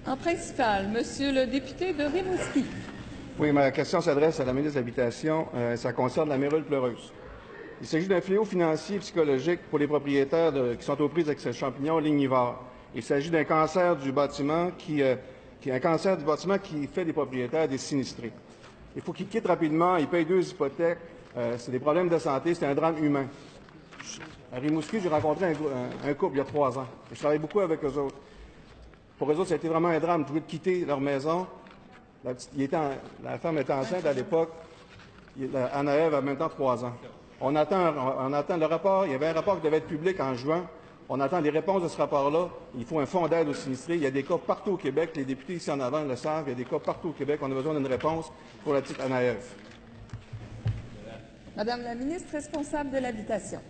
En principal, Monsieur le député de Rimouski. Oui, ma question s'adresse à la ministre de l'Habitation. Ça concerne la mérule pleureuse. Il s'agit d'un fléau financier et psychologique pour les propriétaires qui sont aux prises avec ce champignon lignivore. Il s'agit d'un cancer du bâtiment qui fait des propriétaires des sinistrés. Il faut qu'ils quittent rapidement, ils payent 2 hypothèques. C'est des problèmes de santé, c'est un drame humain. À Rimouski, j'ai rencontré un couple il y a 3 ans. Je travaille beaucoup avec eux autres. Pour eux autres, ça a été vraiment un drame. Ils pouvaient quitter leur maison. La femme était enceinte à l'époque. Anna-Ève a maintenant 3 ans. On attend le rapport. Il y avait un rapport qui devait être public en juin. On attend les réponses de ce rapport-là. Il faut un fonds d'aide aux sinistrés. Il y a des cas partout au Québec. Les députés ici en avant le savent. Il y a des cas partout au Québec. On a besoin d'une réponse pour la petite Anna-Ève. Madame la ministre responsable de l'Habitation.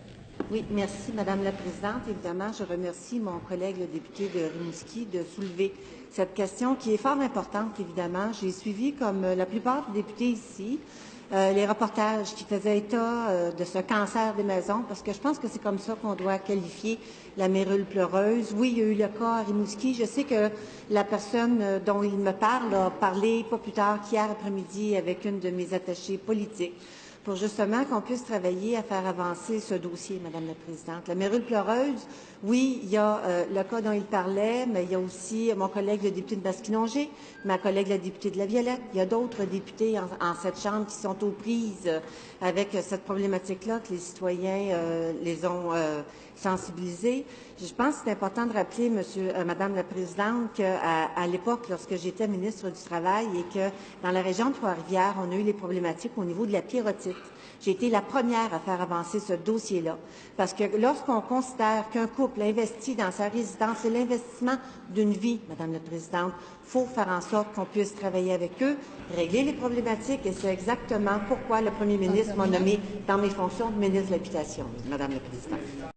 Oui, merci, Madame la Présidente. Évidemment, je remercie mon collègue, le député de Rimouski, de soulever cette question qui est fort importante, évidemment. J'ai suivi, comme la plupart des députés ici, les reportages qui faisaient état de ce cancer des maisons, parce que je pense que c'est comme ça qu'on doit qualifier la mérule pleureuse. Oui, il y a eu le cas à Rimouski. Je sais que la personne dont il me parle a parlé pas plus tard qu'hier après-midi avec une de mes attachées politiques, pour justement qu'on puisse travailler à faire avancer ce dossier, Madame la Présidente. La mérule pleureuse, oui, il y a le cas dont il parlait, mais il y a aussi mon collègue le député de Masquinongé, ma collègue la députée de La Violette. Il y a d'autres députés en cette Chambre qui sont aux prises avec cette problématique-là, que les citoyens les ont sensibilisés. Je pense que c'est important de rappeler, Madame la Présidente, qu'à l'époque, lorsque j'étais ministre du Travail et que dans la région de Trois-Rivières, on a eu les problématiques au niveau de la pyrotite. J'ai été la première à faire avancer ce dossier-là, parce que lorsqu'on considère qu'un couple investit dans sa résidence, c'est l'investissement d'une vie, Madame la Présidente. Il faut faire en sorte qu'on puisse travailler avec eux, régler les problématiques, et c'est exactement pourquoi le premier ministre m'a nommé dans mes fonctions de ministre de l'Habitation, Madame la Présidente.